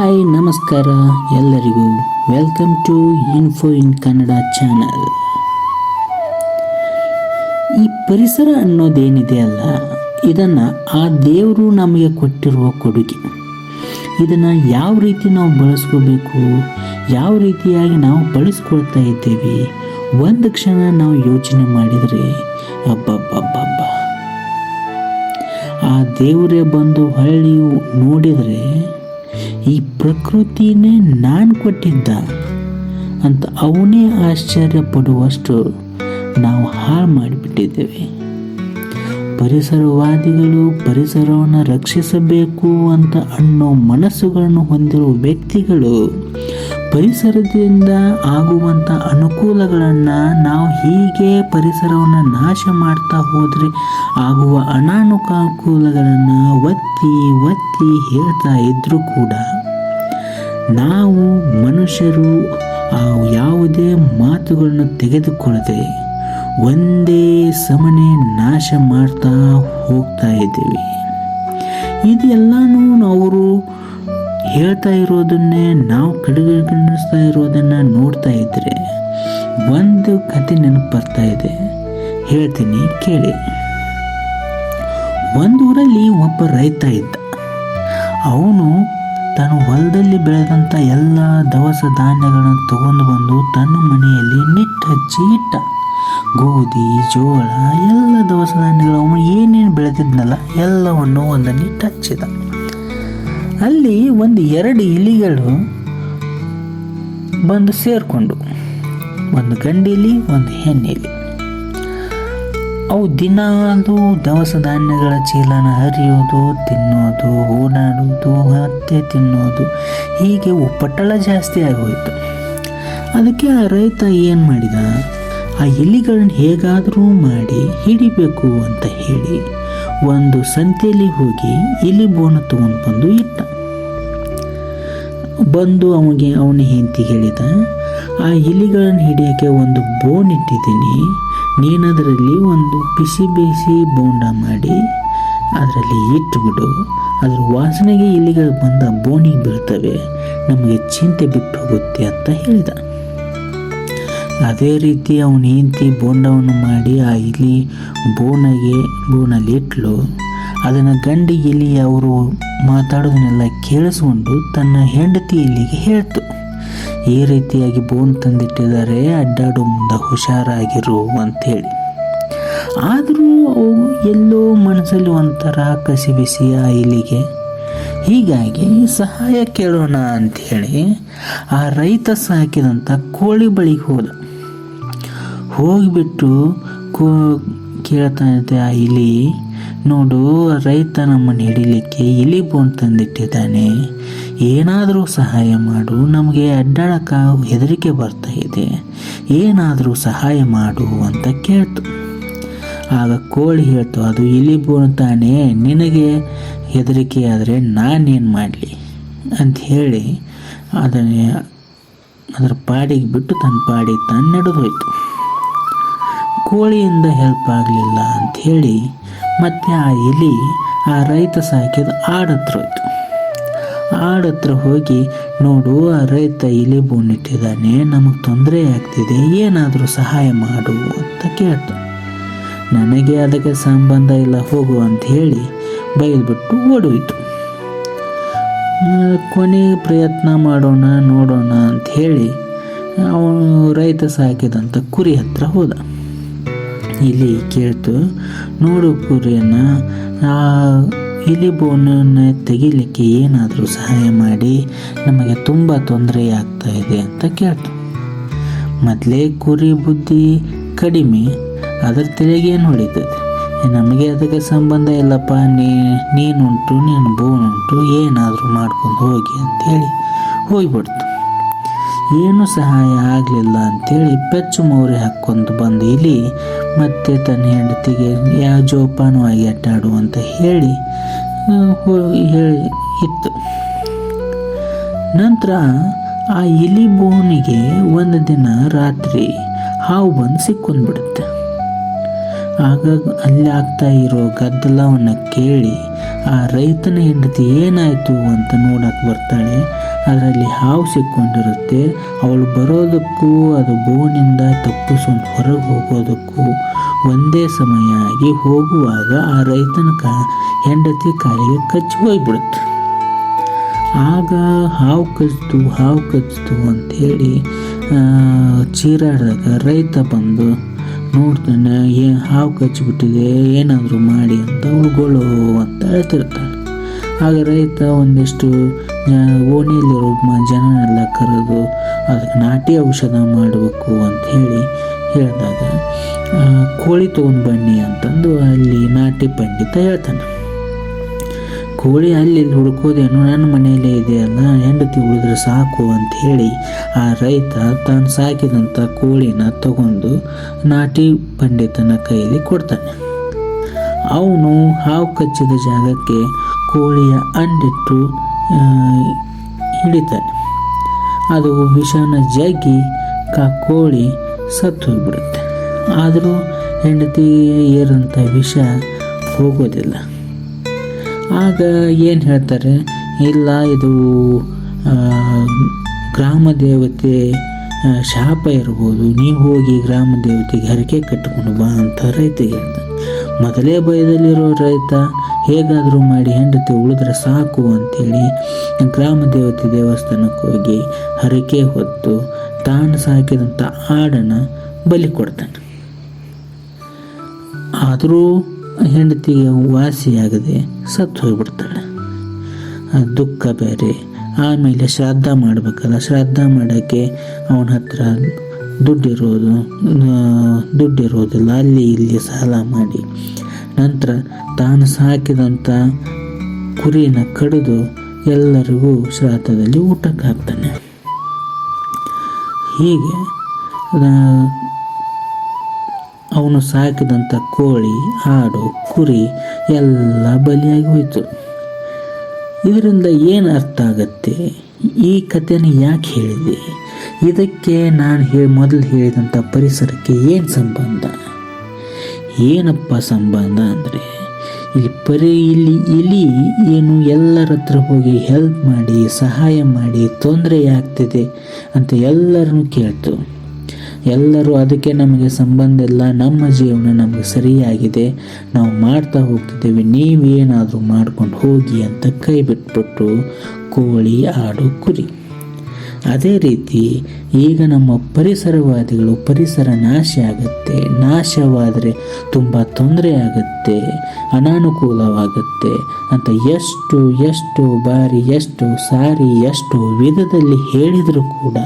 Hi ನಮಸ್ಕಾರ ಎಲ್ಲರಿಗೂ. Welcome to Info in Kannada channel. ಈ ಪರಿಸರ ಅನ್ನೋದೇನಿದೆ ಅಲ್ಲ, ಇದನ್ನು ಆ ದೇವರು ನಮಗೆ ಕೊಟ್ಟಿರುವ ಕೊಡುಗೆ. ಇದನ್ನು ಯಾವ ರೀತಿ ನಾವು ಬಳಸ್ಕೋಬೇಕು, ಯಾವ ರೀತಿಯಾಗಿ ನಾವು ಬಳಸ್ಕೊಳ್ತಾ ಇದ್ದೇವೆ, ಒಂದು ಕ್ಷಣ ನಾವು ಯೋಚನೆ ಮಾಡಿದರೆ ಅಬ್ಬಬ್ಬಬ್ಬಬ್ಬ, ಆ ದೇವರೇ ಬಂದು ಹಳ್ಳಿ ನೋಡಿದರೆ ಈ ಪ್ರಕೃತಿನೇ ನಾನು ಕೊಟ್ಟಿದ್ದ ಅಂತ ಅವನೇ ಆಶ್ಚರ್ಯ ಪಡುವಷ್ಟು ನಾವು ಹಾಳು ಮಾಡಿಬಿಟ್ಟಿದ್ದೇವೆ. ಪರಿಸರವಾದಿಗಳು ಪರಿಸರವನ್ನು ರಕ್ಷಿಸಬೇಕು ಅಂತ ಅನ್ನೋ ಮನಸ್ಸುಗಳನ್ನು ಹೊಂದಿರುವ ವ್ಯಕ್ತಿಗಳು ಪರಿಸರದಿಂದ ಆಗುವಂಥ ಅನುಕೂಲಗಳನ್ನು ನಾವು ಹೀಗೆ ಪರಿಸರವನ್ನು ನಾಶ ಮಾಡ್ತಾ ಹೋದರೆ ಆಗುವ ಅನಾನುಕೂಲಗಳನ್ನು ಒತ್ತಿ ಒತ್ತಿ ಹೇಳ್ತಾ ಇದ್ದರೂ ಕೂಡ ನಾವು ಮನುಷ್ಯರು ಆ ಯಾವುದೇ ಮಾತುಗಳನ್ನು ತೆಗೆದುಕೊಳ್ಳದೆ ಒಂದೇ ಸಮನೆ ನಾಶ ಮಾಡ್ತಾ ಹೋಗ್ತಾ ಇದ್ದೀವಿ. ಇದೆಲ್ಲನೂ ಅವರು ಹೇಳ್ತಾ ಇರೋದನ್ನೇ ನಾವು ಕಡೆಗಣಿಸ್ತಾ ಇರೋದನ್ನು ನೋಡ್ತಾ ಇದ್ದರೆ ಒಂದು ಕತೆ ನೆನಪು ಬರ್ತಾ ಇದೆ, ಹೇಳ್ತೀನಿ ಕೇಳಿ. ಒಂದೂರಲ್ಲಿ ಒಬ್ಬ ರೈತ ಇದ್ದ. ಅವನು ತನ್ನ ಹೊಲದಲ್ಲಿ ಬೆಳೆದಂಥ ಎಲ್ಲ ದವಸ ಧಾನ್ಯಗಳನ್ನು ತಗೊಂಡು ಬಂದು ತನ್ನ ಮನೆಯಲ್ಲಿ ನಿಟ್ಟು ಹಚ್ಚಿ ಇಟ್ಟ. ಗೋಧಿ, ಜೋಳ, ಎಲ್ಲ ದವಸ ಧಾನ್ಯಗಳು ಅವನು ಏನೇನು ಬೆಳೆದಿದ್ನಲ್ಲ ಎಲ್ಲವನ್ನು ಒಂದು ನಿಟ್ಟು ಹಚ್ಚಿದ. ಅಲ್ಲಿ ಒಂದು 2 ಇಲಿಗಳು ಬಂದು ಸೇರಿಕೊಂಡು, ಒಂದು ಗಂಡಿಲಿ ಒಂದು ಹೆಣ್ಣಿಲಿ. ಅವು ದಿನಾಲು ದವಸ ಧಾನ್ಯಗಳ ಚೀಲನ ಹರಿಯೋದು, ತಿನ್ನೋದು, ಓಡಾಡೋದು, ಮತ್ತೆ ತಿನ್ನೋದು, ಹೀಗೆ ಉಪ್ಪಟ್ಟಳ ಜಾಸ್ತಿ ಆಗೋಯಿತು. ಅದಕ್ಕೆ ಆ ರೈತ ಏನು ಮಾಡಿದ, ಆ ಇಲಿಗಳನ್ನ ಹೇಗಾದರೂ ಮಾಡಿ ಹಿಡಿಬೇಕು ಅಂತ ಹೇಳಿ ಒಂದು ಸಂತೆಯಲ್ಲಿ ಹೋಗಿ ಇಲಿ ಬೋನ ತಗೊಂಡು ಬಂದು ಇಟ್ಟ. ಬಂದು ಅವನ ಹೆಂಡತಿಗೆ ಹೇಳಿದ, ಆ ಇಲಿಗಳನ್ನು ಹಿಡಿಯೋಕ್ಕೆ ಒಂದು ಬೋನ್ ಇಟ್ಟಿದ್ದೀನಿ, ನೀನದರಲ್ಲಿ ಒಂದು ಬಿಸಿ ಬಿಸಿ ಬೋಂಡ ಮಾಡಿ ಅದರಲ್ಲಿ ಇಟ್ಟುಬಿಡು, ಅದರ ವಾಸನೆಗೆ ಇಲಿಗಳು ಬಂದ ಬೋನಿಗೆ ಬೀಳ್ತವೆ, ನಮಗೆ ಚಿಂತೆ ಬಿಟ್ಟು ಹೋಗುತ್ತೆ ಅಂತ ಹೇಳಿದ. ಅದೇ ರೀತಿ ಅವನ ಹೆಂಡತಿ ಬೋಂಡವನ್ನು ಮಾಡಿ ಆ ಇಲಿ ಬೋನಲ್ಲಿ ಇಟ್ಲು. ಅದನ್ನು ಗಂಡಿ ಇಲಿ ಅವರು ಮಾತಾಡೋದನ್ನೆಲ್ಲ ಕೇಳಿಸ್ಕೊಂಡು ತನ್ನ ಹೆಂಡತಿ ಇಲ್ಲಿಗೆ ಹೇಳ್ತು, ಈ ರೀತಿಯಾಗಿ ಬೋನ್ ತಂದಿಟ್ಟಿದ್ದಾರೆ, ಅಡ್ಡಾಡೋ ಮುಂದೆ ಹುಷಾರಾಗಿರು ಅಂಥೇಳಿ. ಆದರೂ ಎಲ್ಲೋ ಮನಸ್ಸಲ್ಲಿ ಒಂಥರ ಕಸಿ ಬಿಸಿ ಆ ಇಲಿಗೆ. ಹೀಗಾಗಿ ಸಹಾಯ ಕೇಳೋಣ ಅಂಥೇಳಿ ಆ ರೈತ ಸಾಕಿದಂಥ ಕೋಳಿ ಬಳಿಗೆ ಹೋಗಿಬಿಟ್ಟು ಕೇಳ್ತಾ ಇದ್ದೆ, ಆ ಇಲಿ ನೋಡು, ರೈತ ನಮ್ಮನ್ನು ಹಿಡಿಲಿಕ್ಕೆ ಇಲಿ ಬೋನ್ ತಂದಿಟ್ಟಿದ್ದಾನೆ, ಏನಾದರೂ ಸಹಾಯ ಮಾಡು, ನಮಗೆ ಅಡ್ಡಾಡಕ್ಕೆ ಹೆದರಿಕೆ ಬರ್ತಾ ಇದೆ, ಏನಾದರೂ ಸಹಾಯ ಮಾಡು ಅಂತ ಕೇಳ್ತು. ಆಗ ಕೋಳಿ ಹೇಳ್ತು, ಅದು ಇಲಿ ಬೋನ್ ತಾನೇ, ನಿನಗೆ ಹೆದರಿಕೆ ಆದರೆ ನಾನೇನು ಮಾಡಲಿ ಅಂತ ಹೇಳಿ ಅದರ ಪಾಡಿಗೆ ಬಿಟ್ಟು ತನ್ನ ಪಾಡಿಗೆ ತಾನು ನಡೆದೋಯ್ತು. ಕೋಳಿಯಿಂದ ಹೆಲ್ಪ್ ಆಗಲಿಲ್ಲ ಅಂಥೇಳಿ ಮತ್ತೆ ಆ ಇಲಿ ಆ ರೈತ ಸಾಕಿದ ಆಡತ್ರ ಹೋಯ್ತು. ಆಡತ್ರ ಹೋಗಿ, ನೋಡು, ಆ ರೈತ ಇಲಿ ಬೋನ್ ಇಟ್ಟಿದ್ದಾನೆ, ನಮಗೆ ತೊಂದರೆ ಆಗ್ತಿದೆ, ಏನಾದರೂ ಸಹಾಯ ಮಾಡು ಅಂತ ಕೇಳ್ತು. ನನಗೆ ಅದಕ್ಕೆ ಸಂಬಂಧ ಇಲ್ಲ, ಹೋಗು ಅಂತ ಹೇಳಿ ಬೈದ್ಬಿಟ್ಟು ಓಡೋಯ್ತು. ಕೊನೆಗೆ ಪ್ರಯತ್ನ ಮಾಡೋಣ ನೋಡೋಣ ಅಂಥೇಳಿ ಅವನು ರೈತ ಸಾಕಿದಂಥ ಕುರಿ ಹತ್ರ ಹೋದ. ಇಲಿ ಕೇಳ್ತು, ನೋಡು ಕುರಿಯನ್ನು, ಆ ಇಲಿ ಬೋನನ್ನು ತೆಗಿಲಿಕ್ಕೆ ಏನಾದರೂ ಸಹಾಯ ಮಾಡಿ, ನಮಗೆ ತುಂಬ ತೊಂದರೆ ಆಗ್ತಾ ಇದೆ ಅಂತ ಕೇಳ್ತು. ಮೊದಲೇ ಕುರಿ ಬುದ್ಧಿ ಕಡಿಮೆ, ಅದರ ತಲೆಗೇನು ಹೊಡಿತದೆ, ನಮಗೆ ಅದಕ್ಕೆ ಸಂಬಂಧ ಇಲ್ಲಪ್ಪ, ನೀನುಂಟು ನೀನು ಬೋನುಂಟು, ಏನಾದರೂ ಮಾಡ್ಕೊಂಡು ಹೋಗಿ ಅಂಥೇಳಿ ಹೋಗಿಬಿಡ್ತು. ಏನೂ ಸಹಾಯ ಆಗಲಿಲ್ಲ ಅಂಥೇಳಿ ಪೆಚ್ಚು ಮೌರಿ ಹಾಕ್ಕೊಂಡು ಬಂದು ಇಲ್ಲಿ ಮತ್ತೆ ತನ್ನ ಹೆಂಡತಿಗೆ ಜೋಪಾನವಾಗಿ ಅಡ್ಡಾಡು ಅಂತ ಹೇಳಿ ಇತ್ತು. ನಂತರ ಆ ಇಲಿ ಬೋನಿಗೆ ಒಂದು ದಿನ ರಾತ್ರಿ ಹಾವು ಬಂದು ಸಿಕ್ಕೊಂಡ್ಬಿಡುತ್ತೆ. ಆಗ ಅಲ್ಲಿ ಆಗ್ತಾ ಇರೋ ಗದ್ದಲವನ್ನು ಕೇಳಿ ಆ ರೈತನ ಹೆಂಡತಿ ಏನಾಯಿತು ಅಂತ ನೋಡಕ್ಕೆ ಬರ್ತಾಳೆ. ಅದರಲ್ಲಿ ಹಾವು ಸಿಕ್ಕೊಂಡಿರುತ್ತೆ. ಅವಳು ಬರೋದಕ್ಕೂ ಅದು ಬೋನಿಂದ ತಪ್ಪಿಸ್ಕೊಂಡು ಹೊರಗೆ ಹೋಗೋದಕ್ಕೂ ಒಂದೇ ಸಮಯ ಆಗಿ ಹೋಗುವಾಗ ಆ ರೈತನ ಹೆಂಡತಿ ಕಾಲಿಗೆ ಕಚ್ಚಿ ಹೋಗ್ಬಿಡುತ್ತೆ. ಆಗ ಹಾವು ಕಚ್ಚಿತು ಅಂಥೇಳಿ ಚೀರಾಡಿದಾಗ ರೈತ ಬಂದು ನೋಡ್ತಾನೆ, ಹಾವು ಕಚ್ಚಿಬಿಟ್ಟಿದೆ, ಏನಾದರೂ ಮಾಡಿ ಅಂತ ಅವಳು ಅಂತ ಹೇಳ್ತಿರ್ತಾಳೆ. ಆಗ ರೈತ ಒಂದಿಷ್ಟು ಓಣಿಯಲ್ಲಿರೋ ಜನನೆಲ್ಲ ಕರೆದು ಅದಕ್ಕೆ ನಾಟಿ ಔಷಧ ಮಾಡಬೇಕು ಅಂಥೇಳಿ ಹೇಳಿದಾಗ ಕೋಳಿ ತೊಗೊಂಡು ಬನ್ನಿ ಅಂತಂದು ಅಲ್ಲಿ ನಾಟಿ ಪಂಡಿತ ಹೇಳ್ತಾನೆ. ಕೋಳಿ ಅಲ್ಲಿ ಹುಡ್ಕೋದೇನು, ನನ್ನ ಮನೆಯಲ್ಲೇ ಇದೆಯಲ್ಲ, ಹೆಂಡತಿ ಉಳಿದ್ರೆ ಸಾಕು ಅಂಥೇಳಿ ಆ ರೈತ ತಾನು ಸಾಕಿದಂಥ ಕೋಳಿನ ತಗೊಂಡು ನಾಟಿ ಪಂಡಿತನ ಕೈಯಲ್ಲಿ ಕೊಡ್ತಾನೆ. ಅವನು ಹಾವು ಕಚ್ಚಿದ ಜಾಗಕ್ಕೆ ಕೋಳಿಯ ಅಂಡಿಟ್ಟು ಹಿಡಿತಾನೆ. ಅದು ವಿಷನ ಜಗ್ಗಿ ಕೋಳಿ ಸತ್ತು ಹೋಗ್ಬಿಡುತ್ತೆ. ಆದರೂ ಹೆಂಡತಿ ಏರಂಥ ವಿಷ ಹೋಗೋದಿಲ್ಲ. ಆಗ ಏನು ಹೇಳ್ತಾರೆ, ಇಲ್ಲ ಇದು ಗ್ರಾಮ ದೇವತೆ ಶಾಪ ಇರ್ಬೋದು, ನೀವು ಹೋಗಿ ಗ್ರಾಮ ದೇವತೆಗೆ ಹರಕೆ ಕಟ್ಟಿಕೊಂಡು ಬಾ ಅಂತ ರೈತಗೆ ಹೇಳ್ತಾನೆ. ಮೊದಲೇ ಭಯದಲ್ಲಿರೋ ರೈತ ಹೇಗಾದರೂ ಮಾಡಿ ಹೆಂಡತಿ ಉಳಿದ್ರೆ ಸಾಕು ಅಂಥೇಳಿ ಗ್ರಾಮ ದೇವತೆ ದೇವಸ್ಥಾನಕ್ಕೆ ಹೋಗಿ ಹರಕೆ ಹೊತ್ತು ತಾನು ಸಾಕಿದಂಥ ಆಡನ್ನು ಬಲಿ ಕೊಡ್ತಾನೆ. ಆದರೂ ಹೆಂಡತಿಗೆ ವಾಸಿಯಾಗದೆ ಸತ್ತು ಹೋಗ್ಬಿಡ್ತಾಳೆ. ದುಃಖ ಬೇರೆ. ಆಮೇಲೆ ಶ್ರಾದ್ದ ಮಾಡಬೇಕಲ್ಲ, ಶ್ರಾದ್ದ ಮಾಡೋಕ್ಕೆ ಅವನ ಹತ್ರ ದುಡ್ಡಿರೋದಿಲ್ಲ. ಅಲ್ಲಿ ಇಲ್ಲಿ ಸಾಲ ಮಾಡಿ ನಂತರ ತಾನು ಸಾಕಿದಂಥ ಕುರಿನ ಕಡಿದು ಎಲ್ಲರಿಗೂ ಶ್ರಾದ್ದದಲ್ಲಿ ಊಟಕ್ಕೆ ಹಾಕ್ತಾನೆ. ಹೀಗೆ ಅವನು ಸಾಕಿದಂಥ ಕೋಳಿ, ಆಡು, ಕುರಿ ಎಲ್ಲ ಬಲಿಯಾಗಿ ಹೋಯಿತು. ಇದರಿಂದ ಏನು ಅರ್ಥ ಆಗತ್ತೆ? ಈ ಕಥೆನ ಯಾಕೆ ಹೇಳಿದೆ? ಇದಕ್ಕೆ ನಾನು ಮೊದಲು ಹೇಳಿದಂಥ ಪರಿಸರಕ್ಕೆ ಏನು ಸಂಬಂಧ? ಏನಪ್ಪ ಸಂಬಂಧ ಅಂದರೆ, ಇಲ್ಲಿ ಇಲಿ ಏನು ಎಲ್ಲರ ಹತ್ರ ಹೋಗಿ ಹೆಲ್ಪ್ ಮಾಡಿ, ಸಹಾಯ ಮಾಡಿ, ತೊಂದರೆ ಆಗ್ತಿದೆ ಅಂತ ಎಲ್ಲರನ್ನು ಕೇಳ್ತು. ಎಲ್ಲರೂ ಅದಕ್ಕೆ ನಮಗೆ ಸಂಬಂಧ ಇಲ್ಲ, ನಮ್ಮ ಜೀವನ ನಮಗೆ ಸರಿಯಾಗಿದೆ, ನಾವು ಮಾಡ್ತಾ ಹೋಗ್ತಿದ್ದೇವೆ, ನೀವೇನಾದರೂ ಮಾಡ್ಕೊಂಡು ಹೋಗಿ ಅಂತ ಕೈ ಬಿಟ್ಬಿಟ್ಟು ಕೋಳಿ, ಆಡು, ಕುರಿ. ಅದೇ ರೀತಿ ಈಗ ನಮ್ಮ ಪರಿಸರವಾದಿಗಳು ಪರಿಸರ ನಾಶ ಆಗುತ್ತೆ, ನಾಶವಾದರೆ ತುಂಬ ತೊಂದರೆ ಆಗುತ್ತೆ, ಅನಾನುಕೂಲವಾಗುತ್ತೆ ಅಂತ ಎಷ್ಟು ಬಾರಿ, ಎಷ್ಟು ಸಾರಿ, ಎಷ್ಟು ವಿಧದಲ್ಲಿ ಹೇಳಿದರೂ ಕೂಡ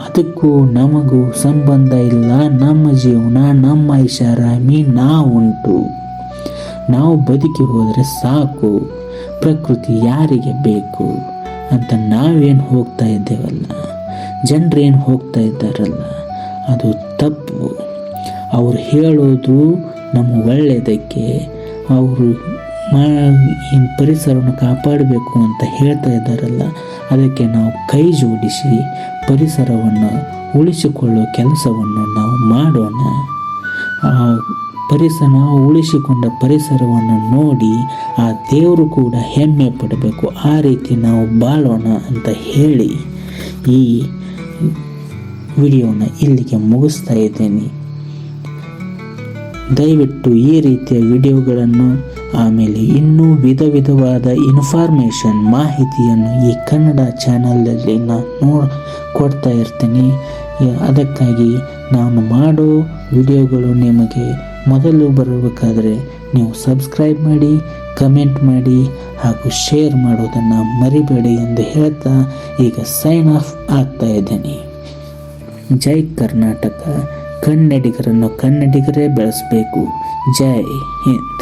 ಅದಕ್ಕೂ ನಮಗೂ ಸಂಬಂಧ ಇಲ್ಲ. ನಮ್ಮ ಜೀವನ, ನಮ್ಮ ಐಷಾರಾಮಿ ನಾವುಂಟು, ನಾವು ಬದುಕಿ ಹೋದರೆ ಸಾಕು, ಪ್ರಕೃತಿ ಯಾರಿಗೆ ಬೇಕು ಅಂತ ನಾವೇನು ಹೋಗ್ತಾ ಇದ್ದೇವಲ್ಲ, ಜನರೇನು ಹೋಗ್ತಾ ಇದ್ದಾರಲ್ಲ, ಅದು ತಪ್ಪು. ಅವ್ರು ಹೇಳೋದು ನಮ್ಮ ಒಳ್ಳೆಯದಕ್ಕೆ, ಅವರು ಪರಿಸರವನ್ನು ಕಾಪಾಡಬೇಕು ಅಂತ ಹೇಳ್ತಾ ಇದ್ದಾರಲ್ಲ, ಅದಕ್ಕೆ ನಾವು ಕೈ ಜೋಡಿಸಿ ಪರಿಸರವನ್ನು ಉಳಿಸಿಕೊಳ್ಳುವ ಕೆಲಸವನ್ನು ನಾವು ಮಾಡೋಣ. ಉಳಿಸಿಕೊಂಡ ಪರಿಸರವನ್ನು ನೋಡಿ ಆ ದೇವರು ಕೂಡ ಹೆಮ್ಮೆ ಪಡಬೇಕು. ಆ ರೀತಿ ನಾವು ಬಾಳೋಣ ಅಂತ ಹೇಳಿ ಈ ವಿಡಿಯೋನ ಇಲ್ಲಿಗೆ ಮುಗಿಸ್ತಾ ಇದ್ದೇನೆ. ದಯವಿಟ್ಟು ಈ ರೀತಿಯ ವಿಡಿಯೋಗಳನ್ನು, ಆಮೇಲೆ ಇನ್ನೂ ವಿಧವಾದ ಇನ್ಫಾರ್ಮೇಷನ್, ಮಾಹಿತಿಯನ್ನು ಈ ಕನ್ನಡ ಚಾನಲಲ್ಲಿ ನಾನು ಕೊಡ್ತಾ ಇರ್ತೀನಿ. ಅದಕ್ಕಾಗಿ ನಾನು ಮಾಡೋ ವಿಡಿಯೋಗಳು ನಿಮಗೆ ಮೊದಲು ಬರಬೇಕಾದ್ರೆ ನೀವು ಸಬ್ಸ್ಕ್ರೈಬ್ ಮಾಡಿ, ಕಮೆಂಟ್ ಮಾಡಿ ಹಾಗೂ ಶೇರ್ ಮಾಡೋದನ್ನು ಮರಿಬೇಡಿ ಎಂದು ಹೇಳ್ತಾ ಈಗ ಸೈನ್ ಆಫ್ ಆಗ್ತಾ ಇದ್ದೇನೆ. ಜೈ ಕರ್ನಾಟಕ. ಕನ್ನಡಿಗರನ್ನು ಕನ್ನಡಿಗರೇ ಬೆಳೆಸಬೇಕು. ಜೈ ಹಿಂದ್.